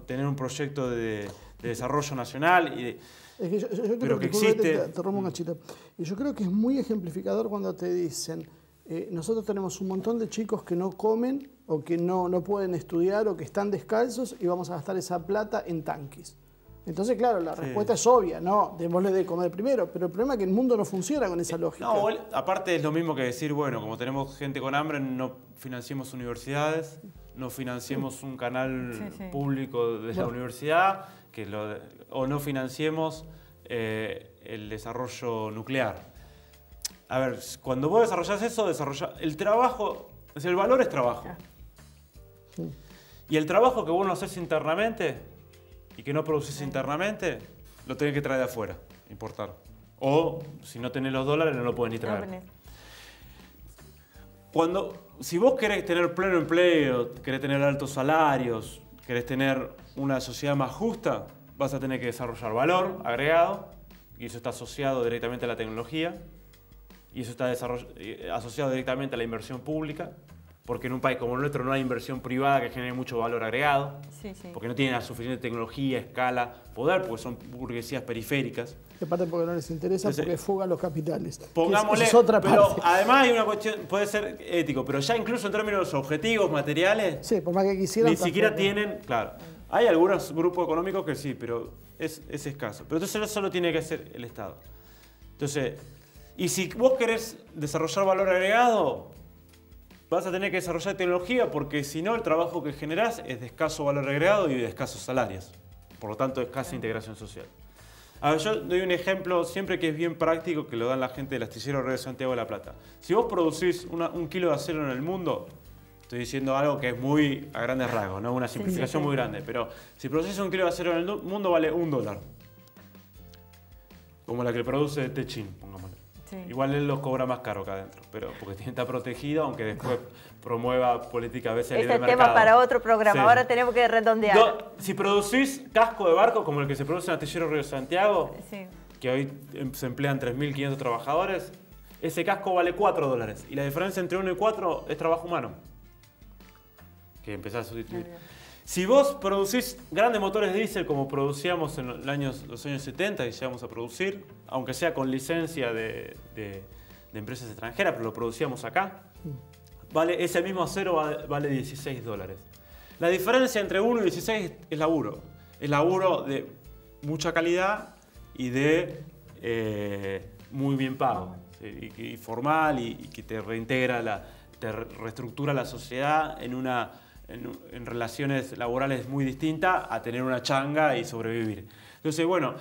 S7: tener un proyecto de desarrollo nacional.
S6: Yo creo que existe... Te robo un cachito. Y yo creo que es muy ejemplificador cuando te dicen nosotros tenemos un montón de chicos que no comen o que no pueden estudiar o que están descalzos y vamos a gastar esa plata en tanques. Entonces, claro, la respuesta es obvia, no, démosle de comer primero, pero el problema es que el mundo no funciona con esa lógica.
S7: No, aparte es lo mismo que decir, bueno, como tenemos gente con hambre, no financiemos universidades, no financiemos un canal público de la universidad, o no financiemos el desarrollo nuclear. A ver, cuando vos desarrollás eso, el trabajo, el valor es trabajo. Y el trabajo que vos no haces internamente y que no producís internamente, lo tenés que traer de afuera, importar. O, si no tenés los dólares, no lo podés ni traer. si vos querés tener pleno empleo, querés tener altos salarios, querés tener una sociedad más justa, vas a tener que desarrollar valor agregado, y eso está asociado directamente a la tecnología, y eso está asociado directamente a la inversión pública, porque en un país como el nuestro no hay inversión privada que genere mucho valor agregado, porque no tienen la suficiente tecnología, escala, poder, porque son burguesías periféricas.
S6: Y aparte porque no les interesa,
S7: Entonces,
S6: porque fugan los capitales.
S7: Pongámosle,
S6: es otra
S7: pero
S6: parte.
S7: además hay una cuestión, puede ser ético, pero ya incluso en términos objetivos, materiales,
S6: Sí, por más que quisieran.
S7: ni siquiera tienen, claro, hay algunos grupos económicos que sí, pero es escaso. Pero entonces eso lo tiene que hacer el Estado. Entonces, y si vos querés desarrollar valor agregado, vas a tener que desarrollar tecnología, porque si no el trabajo que generás es de escaso valor agregado y de escasos salarios. Por lo tanto, escasa integración social. A ver, yo doy un ejemplo siempre que es bien práctico, que lo dan la gente del astillero Río de Santiago de la Plata. Si vos producís un kilo de acero en el mundo, estoy diciendo algo que es muy a grandes rasgos, ¿no? Una simplificación muy grande, pero si producís un kilo de acero en el mundo vale $1. Como la que produce Techin, pongámoslo. Sí. Igual él lo cobra más caro acá adentro, pero porque está protegido, aunque después promueva política a veces a nivel mercado.
S5: Este tema para otro programa, ahora tenemos que redondear.
S7: Si producís casco de barco como el que se produce en Astillero Río de Santiago, que hoy se emplean 3.500 trabajadores, ese casco vale $4. Y la diferencia entre 1 y 4 es trabajo humano, que empezás a sustituir. Si vos producís grandes motores diésel como producíamos en los años 70 y llegamos a producir, aunque sea con licencia de empresas extranjeras, pero lo producíamos acá, ese mismo acero vale $16. La diferencia entre 1 y 16 es laburo. Es laburo de mucha calidad y de muy bien pago, y formal, y que te reintegra, te reestructura la sociedad en relaciones laborales muy distintas a tener una changa y sobrevivir. Entonces, bueno,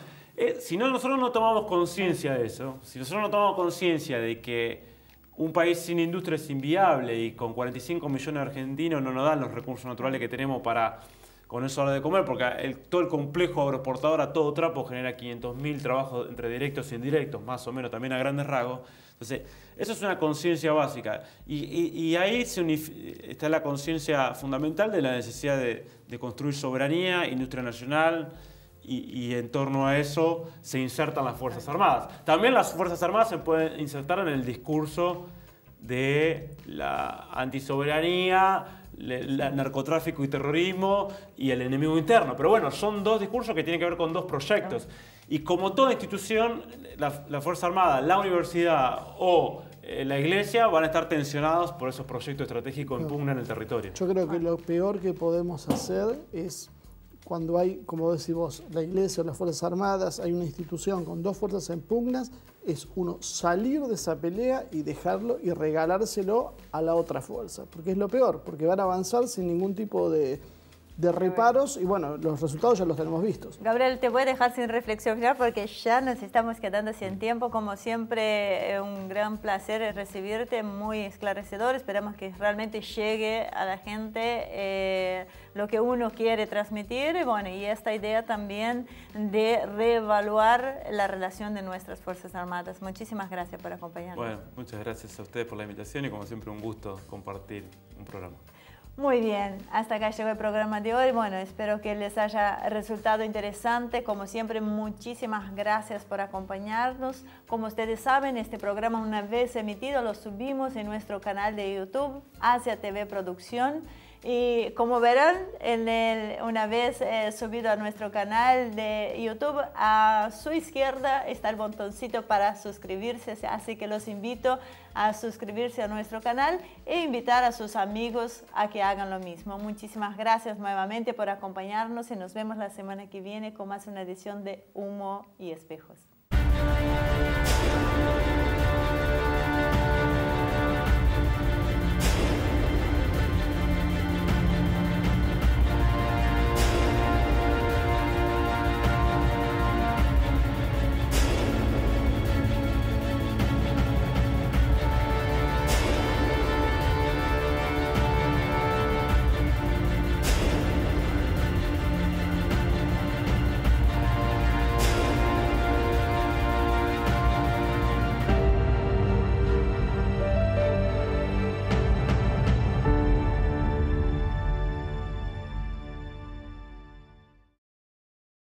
S7: si nosotros no tomamos conciencia de eso, si nosotros no tomamos conciencia de que un país sin industria es inviable y con 45 millones de argentinos no nos dan los recursos naturales que tenemos para con eso a la hora de comer, porque todo el complejo agroexportador a todo trapo genera 500.000 trabajos entre directos e indirectos, más o menos también a grandes rasgos. Entonces, eso es una conciencia básica. Y ahí está la conciencia fundamental de la necesidad de construir soberanía, industria nacional, y en torno a eso se insertan las Fuerzas Armadas. También las Fuerzas Armadas se pueden insertar en el discurso de la antisoberanía, el narcotráfico y terrorismo y el enemigo interno. Pero bueno, son dos discursos que tienen que ver con dos proyectos. Y como toda institución, la Fuerza Armada, la universidad o la iglesia van a estar tensionados por esos proyectos estratégicos que impugnan el territorio.
S6: Yo creo que lo peor que podemos hacer es cuando hay, como decís vos, la iglesia o las Fuerzas Armadas, hay una institución con dos fuerzas en pugnas, es uno salir de esa pelea y dejarlo y regalárselo a la otra fuerza. Porque es lo peor, porque van a avanzar sin ningún tipo de reparos y bueno, los resultados ya los tenemos vistos.
S5: Gabriel, te voy a dejar sin reflexionar porque ya nos estamos quedando sin tiempo. Como siempre, un gran placer recibirte, muy esclarecedor. Esperamos que realmente llegue a la gente lo que uno quiere transmitir y, bueno, y esta idea también de reevaluar la relación de nuestras Fuerzas Armadas. Muchísimas gracias por acompañarnos.
S7: Bueno, muchas gracias a ustedes por la invitación y como siempre un gusto compartir un programa.
S5: Muy bien, hasta acá llegó el programa de hoy. Bueno, espero que les haya resultado interesante. Como siempre, muchísimas gracias por acompañarnos. Como ustedes saben, este programa una vez emitido lo subimos en nuestro canal de YouTube, Asia TV Producción. Y como verán, una vez subido a nuestro canal de YouTube, a su izquierda está el botoncito para suscribirse, así que los invito a suscribirse a nuestro canal e invitar a sus amigos a que hagan lo mismo. Muchísimas gracias nuevamente por acompañarnos y nos vemos la semana que viene con más una edición de Humo y Espejos.